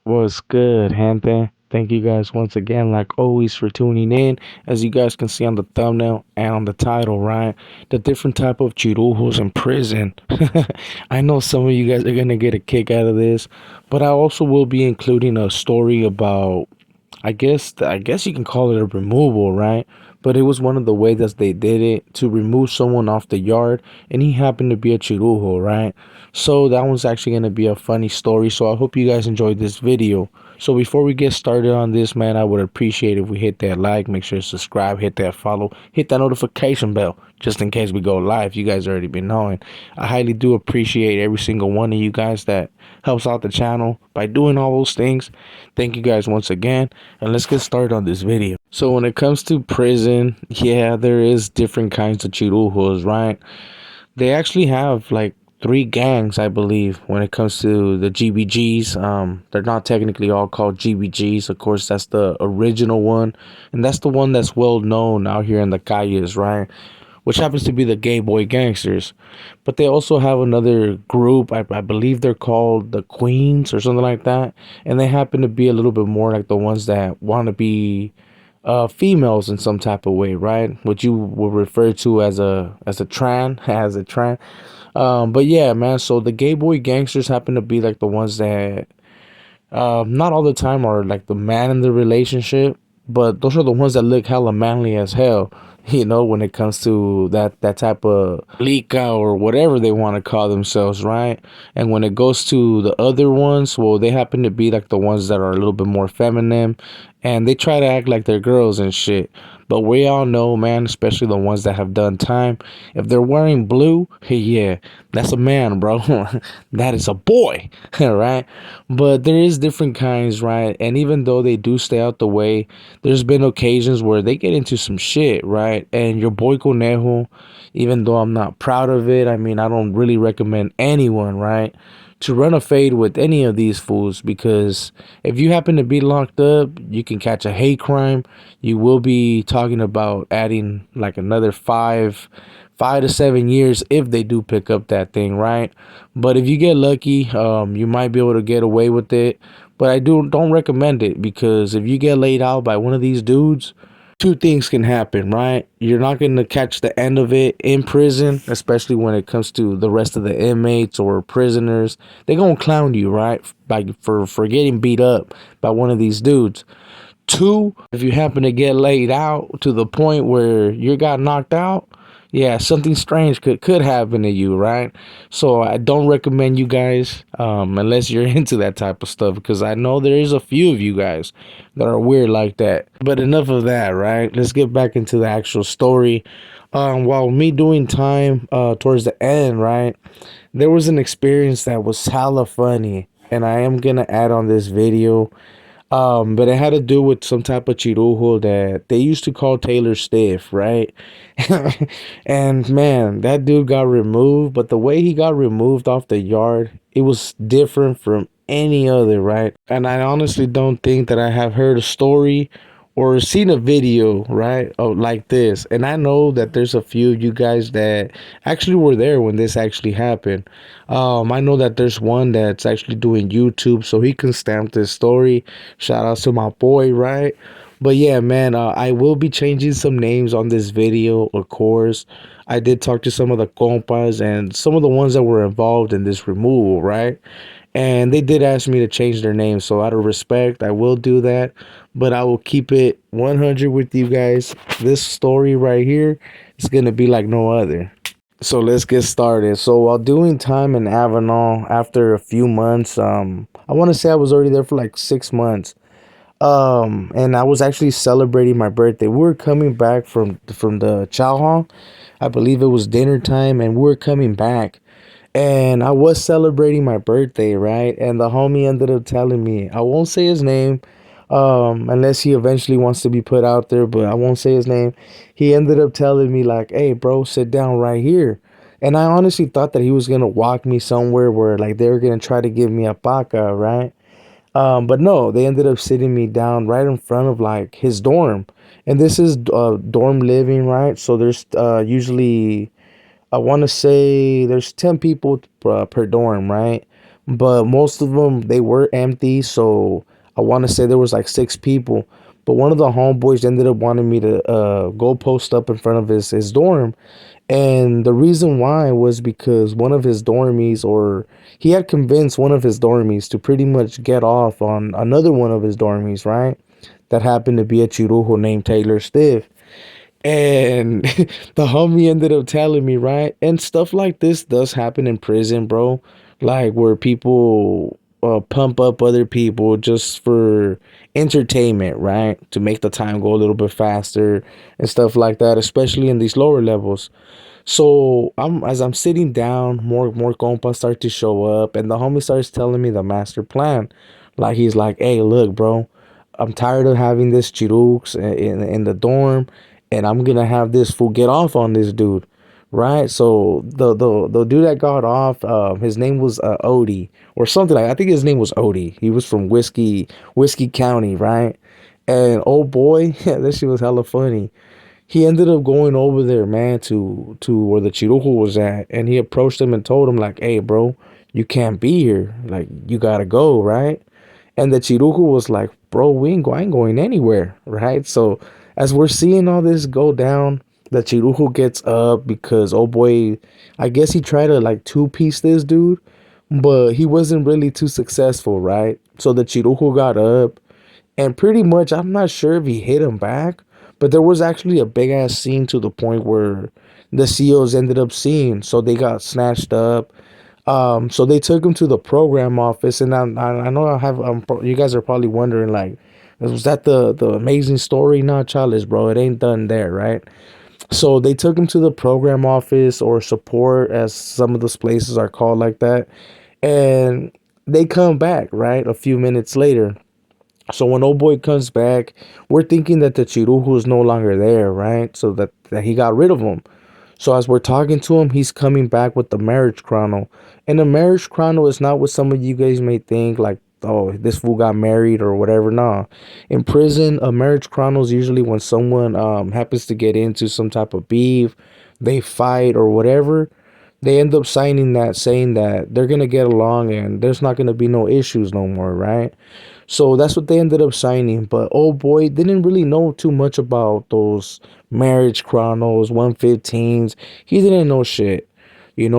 What's good, gente? Thank you guys once again, like always, for tuning in. As you guys can see on the thumbnail and on the title, right? The different type of chirujos in prison. I know some of you guys are gonna get a kick out of this, but I also will be including a story about, I guess you can call it a removal, right? But it was one of the ways that they did it to remove someone off the yard, and he happened to be a chirujo, right? So that one's actually gonna be a funny story. So I hope you guys enjoyed this video. So before we get started on this, man, I would appreciate if we hit that like, make sure to subscribe, hit that follow, hit that notification bell, just in case we go live. You guys already been knowing. I highly do appreciate every single one of you guys that helps out the channel by doing all those things. Thank you guys once again, and let's get started on this video. So when it comes to prison, yeah, there is different kinds of chirujos, right? They actually have like three gangs, I believe, when it comes to the GBGs. They're not technically all called GBGs. Of course, that's the original one, and that's the one that's well known out here in the calles, right? Which happens to be the gay boy gangsters. But they also have another group. I believe they're called the Queens or something like that, and they happen to be a little bit more like the ones that want to be females in some type of way, right? What you would refer to as a tran, as a tran. But yeah, man. So the gay boy gangsters happen to be like the ones that not all the time are like the man in the relationship, but those are the ones that look hella manly as hell. You know, when it comes to that type of lika or whatever they want to call themselves, right? And when it goes to the other ones, well, they happen to be like the ones that are a little bit more feminine, and they try to act like they're girls and shit. But we all know, man, especially the ones that have done time, if they're wearing blue, hey, yeah, that's a man, bro. That is a boy, right? But there is different kinds, right? And even though they do stay out the way, there's been occasions where they get into some shit, right? And your boy Conejo, even though I'm not proud of it, I mean, I don't really recommend anyone, right, to run a fade with any of these fools, because if you happen to be locked up, you can catch a hate crime. You will be talking about adding like another 5 to 7 years if they do pick up that thing, right? But if you get lucky, you might be able to get away with it. But I don't recommend it, because if you get laid out by one of these dudes, two things can happen, right? You're not going to catch the end of it in prison, especially when it comes to the rest of the inmates or prisoners. They're going to clown you, right? For getting beat up by one of these dudes. Two, if you happen to get laid out to the point where you got knocked out, yeah, something strange could happen to you, right? So I don't recommend you guys, unless you're into that type of stuff, because I know there is a few of you guys that are weird like that. But enough of that, right? Let's get back into the actual story. While me doing time, towards the end, right, there was an experience that was hella funny, and I am gonna add on this video. But it had to do with some type of chirujo that they used to call Taylor Stiff, right? And man, that dude got removed, but the way he got removed off the yard, it was different from any other, right? And I honestly don't think that I have heard a story or seen a video, right, of like this. And I know that there's a few of you guys that actually were there when this actually happened. I know that there's one that's actually doing YouTube, so he can stamp this story. Shout out to my boy, right? But yeah, man, I will be changing some names on this video, of course. I did talk to some of the compas and some of the ones that were involved in this removal, right? And they did ask me to change their name, so out of respect, I will do that. But I will keep it 100 with you guys. This story right here is gonna be like no other. So let's get started. So while doing time in Avenal, after a few months, I want to say I was already there for like 6 months. And I was actually celebrating my birthday. We were coming back from the chow hall. I believe it was dinner time, and we were coming back. And I was celebrating my birthday, right? And the homie ended up telling me, I won't say his name, Unless he eventually wants to be put out there, but I won't say his name. He ended up telling me like, "Hey, bro, sit down right here." And I honestly thought that he was gonna walk me somewhere where like they were gonna try to give me a paca, right? But no, they ended up sitting me down right in front of like his dorm, and this is dorm living, right? So there's usually I want to say there's 10 people per dorm, right? But most of them they were empty, so I want to say there was like 6 people. But one of the homeboys ended up wanting me to go post up in front of his dorm, and the reason why was because one of his dormies, or he had convinced one of his dormies to pretty much get off on another one of his dormies, right? That happened to be a chirujo named Taylor Stiff. And the homie ended up telling me, right? And stuff like this does happen in prison, bro. Like where people pump up other people just for entertainment, right? To make the time go a little bit faster and stuff like that, especially in these lower levels. So as I'm sitting down, more compas start to show up, and the homie starts telling me the master plan. Like he's like, "Hey, look, bro, I'm tired of having this chirux in the dorm, and I'm gonna have this fool get off on this dude, right?" So the dude that got off, his name was Odie or something like. I think his name was Odie. He was from Whiskey County, right? And oh boy, this shit was hella funny. He ended up going over there, man, to where the Chirujo was at, and he approached him and told him like, "Hey, bro, you can't be here. Like, you gotta go, right?" And the Chirujo was like, "Bro, I ain't going anywhere, right?" So as we're seeing all this go down, the Chirujo gets up because oh boy, I guess he tried to like two-piece this dude, but he wasn't really too successful, right? So the Chirujo got up and pretty much, I'm not sure if he hit him back, but there was actually a big ass scene to the point where the CEOs ended up seeing. So they got snatched up. So they took him to the program office, and I know I have. You guys are probably wondering like, was that the amazing story? Not childish, bro. It ain't done there, right? So they took him to the program office or support, as some of those places are called like that, and they come back right a few minutes later. So when old boy comes back, we're thinking that the Chirujo is no longer there, right? So that he got rid of him. So as we're talking to him, he's coming back with the marriage chrono. And the marriage chrono is not what some of you guys may think, like, oh, this fool got married or whatever. Nah. In prison, a marriage chrono is usually when someone happens to get into some type of beef, they fight or whatever. They end up signing that saying that they're gonna get along and there's not gonna be no issues no more, right? So that's what they ended up signing. But oh boy, didn't really know too much about those marriage chronos, 115s. He didn't know shit,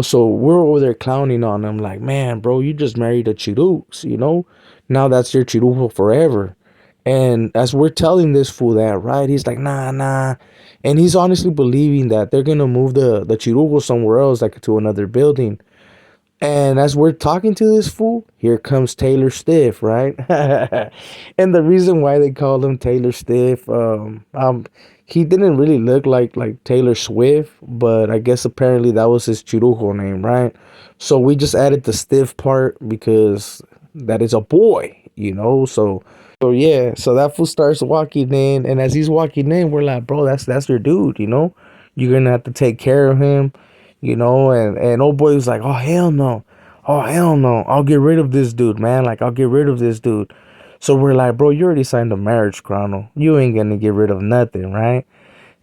So we're over there clowning on him, like, man, bro, you just married a Chirux. Now that's your Chirujo forever. And as we're telling this fool that, right, he's like, nah, nah. And he's honestly believing that they're gonna move the Chirujo somewhere else, like to another building. And as we're talking to this fool, here comes Taylor Stiff, right? And the reason why they called him Taylor Stiff, he didn't really look like Taylor Swift, but I guess apparently that was his Chirujo name, right? So we just added the stiff part because that is a boy. So yeah, so that fool starts walking in, and as he's walking in, we're like, bro, that's your dude. You're gonna have to take care of him. And old boy was like, oh hell no, oh hell no, I'll get rid of this dude, man. Like I'll get rid of this dude. So we're like, bro, you already signed a marriage chrono. You ain't gonna get rid of nothing, right?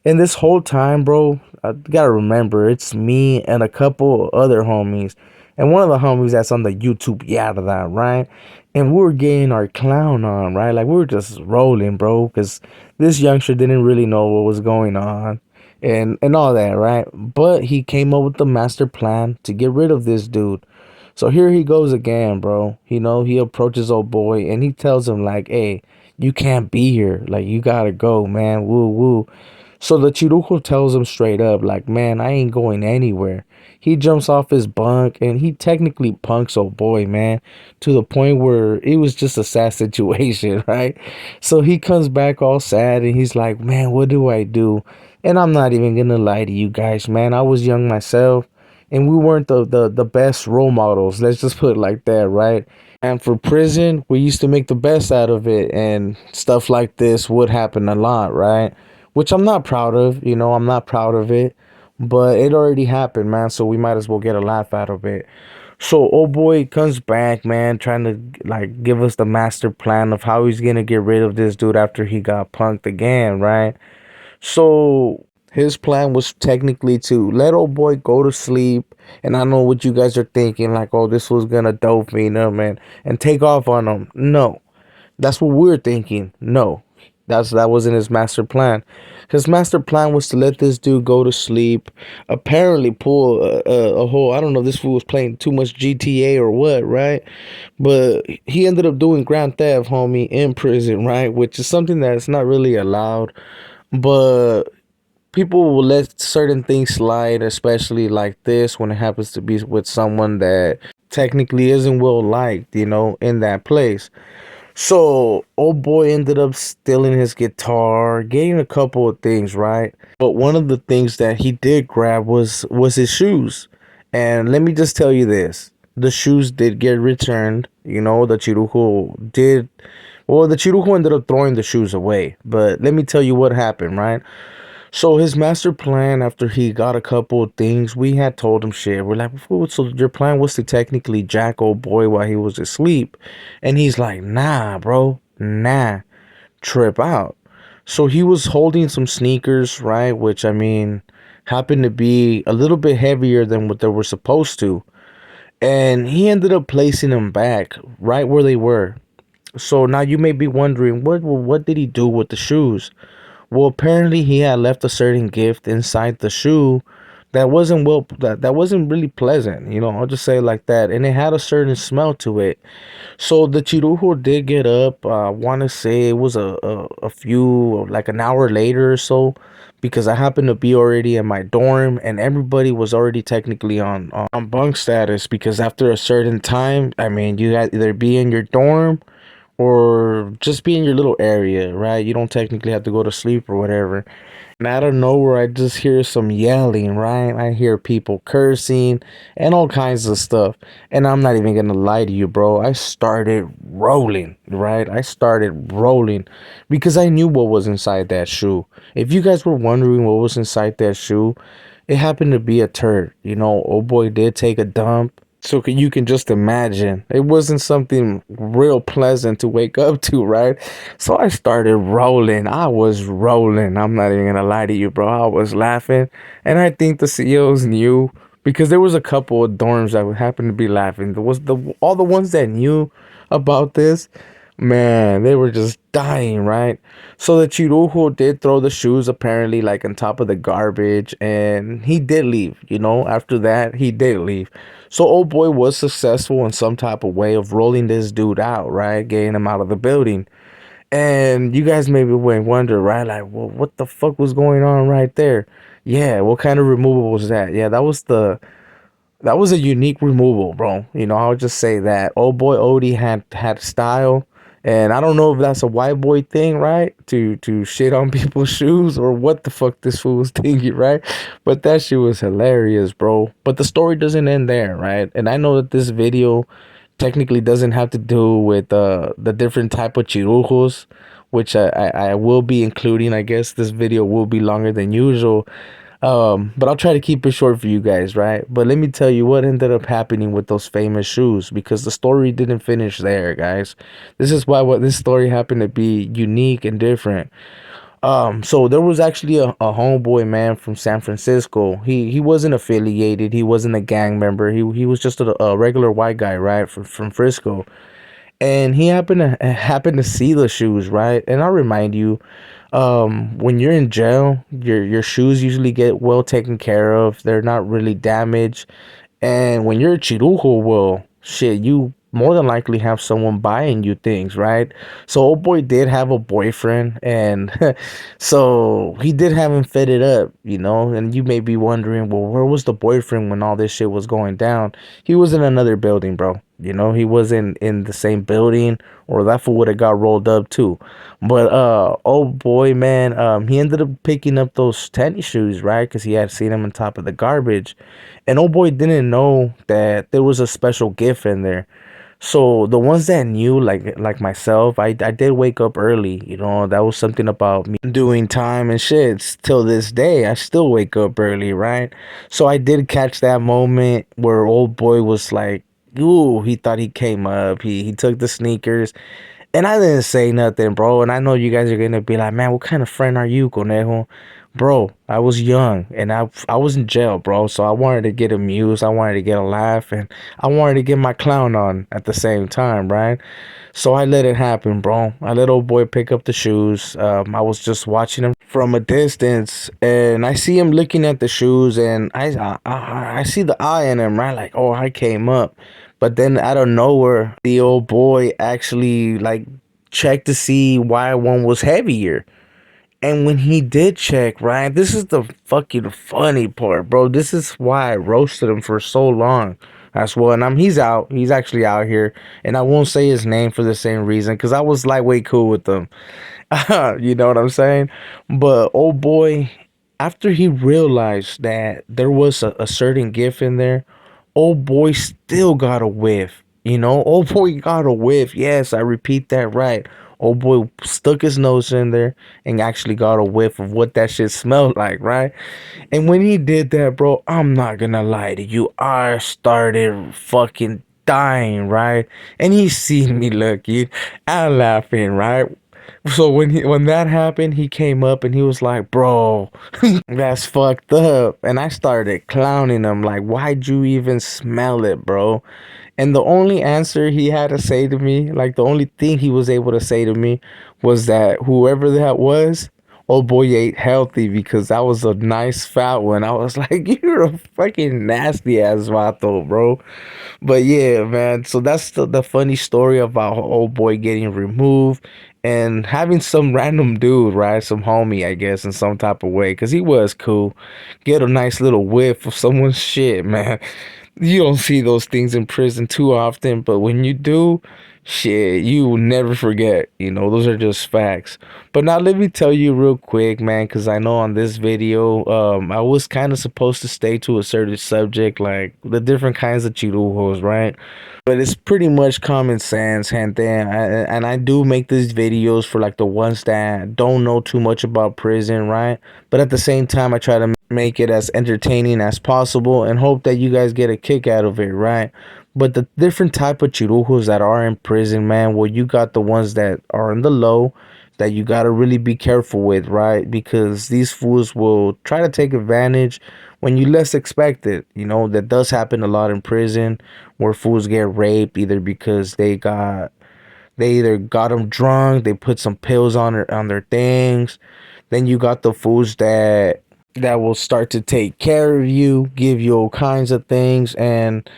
And this whole time, bro, I gotta remember it's me and a couple other homies. And one of the homies that's on the YouTube yada that, right? And we were getting our clown on, right? Like we were just rolling, bro, because this youngster didn't really know what was going on and all that, right? But he came up with the master plan to get rid of this dude. So here he goes again, bro. He approaches old boy and he tells him like, "Hey, you can't be here. Like you gotta go, man. Woo woo." So the Chirujo tells him straight up, like, "Man, I ain't going anywhere." He jumps off his bunk and he technically punks old boy, man, to the point where it was just a sad situation, right? So he comes back all sad and he's like, "Man, what do I do?" And I'm not even gonna lie to you guys, man. I was young myself. and we weren't the best role models. Let's just put it like that, right? And for prison, we used to make the best out of it, and stuff like this would happen a lot, right? Which I'm not proud of, I'm not proud of it, but it already happened, man, so we might as well get a laugh out of it. So old boy comes back, man, trying to like give us the master plan of how he's gonna get rid of this dude after he got punked again, right? So his plan was technically to let old boy go to sleep. And I know what you guys are thinking, like, oh, this was gonna dopamine him and take off on him. No, that's what we're thinking. No, that wasn't his master plan. His master plan was to let this dude go to sleep. Apparently, pull a whole. I don't know. This fool was playing too much GTA or what, right? But he ended up doing grand theft, homie, in prison, right? Which is something that's not really allowed. But people will let certain things slide, especially like this when it happens to be with someone that technically isn't well liked, in that place. So, old boy ended up stealing his guitar, getting a couple of things, right? But one of the things that he did grab was his shoes. And let me just tell you this. The shoes did get returned. The Chirujo did. Well, the Chirujo ended up throwing the shoes away. But let me tell you what happened, right? So his master plan, after he got a couple of things, we had told him shit. We're like, "Fool, so your plan was to technically jack old boy while he was asleep," and he's like, "Nah, bro, nah, trip out." So he was holding some sneakers, right? Which I mean, happened to be a little bit heavier than what they were supposed to, and he ended up placing them back right where they were. So now you may be wondering, what did he do with the shoes? Well, apparently he had left a certain gift inside the shoe that wasn't really pleasant, I'll just say it like that. And it had a certain smell to it. So the Chirujo did get up. I want to say it was a few, like an hour later or so, because I happened to be already in my dorm and everybody was already technically on bunk status, because after a certain time, I mean, you had either be in your dorm or just be in your little area, right? You don't technically have to go to sleep or whatever. And out of nowhere, I just hear some yelling, right? I hear people cursing and all kinds of stuff. And I'm not even gonna lie to you, bro. I started rolling, right? I started rolling because I knew what was inside that shoe. If you guys were wondering what was inside that shoe, it happened to be a turd. Old boy did take a dump. So you can just imagine it wasn't something real pleasant to wake up to, right? So I started rolling. I was rolling. I'm not even gonna lie to you, bro. I was laughing, and I think the CEOs knew, because there was a couple of dorms that happened to be laughing. There was the all the ones that knew about this. Man, they were just dying, right? So the Chirujo did throw the shoes apparently like on top of the garbage, and he did leave, after that he did leave. So old boy was successful in some type of way of rolling this dude out, right? Getting him out of the building. And you guys maybe would wonder, right? Like, well, what the fuck was going on right there? Yeah, what kind of removal was that? Yeah, that was a unique removal, bro. I'll just say that. Old boy Odie had style, and I don't know if that's a white boy thing, right? To shit on people's shoes, or what the fuck this fool was thinking, right? But that shit was hilarious, bro. But the story doesn't end there, right? And I know that this video technically doesn't have to do with the different type of chirujos, which I will be including. I guess this video will be longer than usual, but I'll try to keep it short for you guys, right? But let me tell you what ended up happening with those famous shoes, because the story didn't finish there, guys. This is why what this story happened to be unique and different. So there was actually a homeboy, man, from San Francisco. He wasn't affiliated. He wasn't a gang member. He was just a regular white guy, right, from Frisco. And he happened to see the shoes, right? And I'll remind you, when you're in jail, your shoes usually get well taken care of. They're not really damaged. And when you're a chirujo, well, shit, you more than likely have someone buying you things, right? So old boy did have a boyfriend, and so he did have him fitted up, and you may be wondering, well, where was the boyfriend when all this shit was going down? He was in another building, bro. You know, he wasn't in the same building, or that fool would have got rolled up too. But oh boy, man, he ended up picking up those tennis shoes, right? Because he had seen them on top of the garbage, and oh boy didn't know that there was a special gift in there. So the ones that knew, like myself, I did wake up early. You know, that was something about me doing time and shit. Till this day, I still wake up early, right? So I did catch that moment where old boy was like, "Ooh," he thought he came up. He took the sneakers, and I didn't say nothing, bro. And I know you guys are gonna be like, "Man, what kind of friend are you, Conejo?" Bro, I was young and I was in jail, bro. So I wanted to get amused. I wanted to get a laugh, and I wanted to get my clown on at the same time, right? So I let it happen, bro. I let old boy pick up the shoes. I was just watching him from a distance, and I see him looking at the shoes, and I see the eye in him, right? Like, oh, I came up. But then out of nowhere, the old boy actually like checked to see why one was heavier. And when he did check, right, this is the fucking funny part, bro. This is why I roasted him for so long. That's well, and he's out. He's actually out here, and I won't say his name for the same reason, because I was lightweight cool with him. You know what I'm saying? But oh boy, after he realized that there was a certain gift in there, old boy still got a whiff. You know, old boy got a whiff. Yes, I repeat that right. Old boy stuck his nose in there and actually got a whiff of what that shit smelled like, right? And when he did that, bro, I'm not gonna lie to you, I started fucking dying, right? And he seen me looking and laughing, right? So when that happened, he came up and he was like, "Bro, that's fucked up." And I started clowning him like, "Why'd you even smell it, bro?" And the only answer he had to say to me, like the only thing he was able to say to me, was that whoever that was, oh boy, ate healthy, because that was a nice fat one. I was like, "You're a fucking nasty ass vato, bro." But yeah, man. So that's the funny story about old boy getting removed and having some random dude, right? Some homie, I guess, in some type of way, because he was cool. Get a nice little whiff of someone's shit, man. You don't see those things in prison too often, but when you do, shit, you will never forget. You know, those are just facts. But now let me tell you real quick, man, because I know on this video, I was kind of supposed to stay to a certain subject, like the different kinds of chirujos, right? But it's pretty much common sense, gente. And I do make these videos for like the ones that don't know too much about prison, right? But at the same time, I try to make it as entertaining as possible and hope that you guys get a kick out of it, right? But the different type of chirujos that are in prison, man, well, you got the ones that are in the low that you got to really be careful with, right? Because these fools will try to take advantage when you less expect it. You know, that does happen a lot in prison, where fools get raped either because they either got them drunk, they put some pills on their things. Then you got the fools that will start to take care of you, give you all kinds of things, and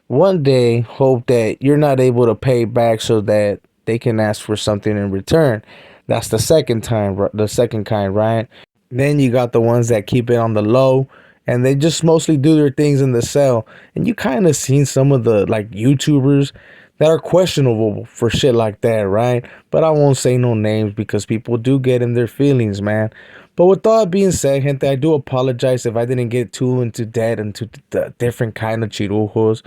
one day hope that you're not able to pay back so that they can ask for something in return. That's the second time, the second kind, right? Then you got the ones that keep it on the low, and they just mostly do their things in the cell. And you kind of seen some of the like YouTubers that are questionable for shit like that, right? But I won't say no names because people do get in their feelings, man. But with all that being said, gente, I do apologize if I didn't get too into that, into the different kind of chirujos.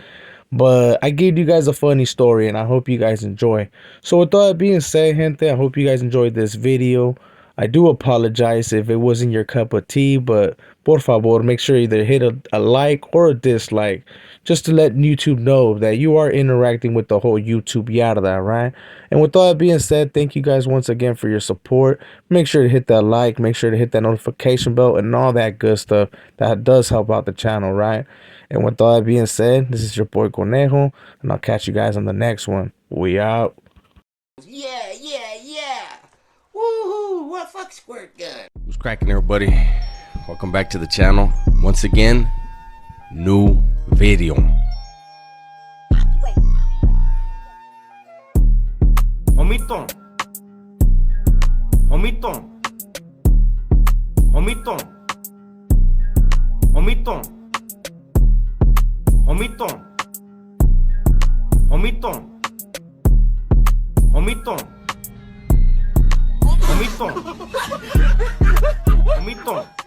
But I gave you guys a funny story, and I hope you guys enjoy. So with all that being said, gente, I hope you guys enjoyed this video. I do apologize if it wasn't your cup of tea, but por favor, make sure you either hit a like or a dislike, just to let YouTube know that you are interacting with the whole YouTube yada, right? And with all that being said, thank you guys once again for your support. Make sure to hit that like, make sure to hit that notification bell, and all that good stuff that does help out the channel, right? And with all that being said, this is your boy Conejo, and I'll catch you guys on the next one. We out. Yeah, yeah, yeah. Woohoo! What fuck squirt gun? What's cracking, everybody? Welcome back to the channel. Once again, new video. Omito. Omito. Omito. Omito. Omito. Omitón. Omitón. Omitón. Omitón.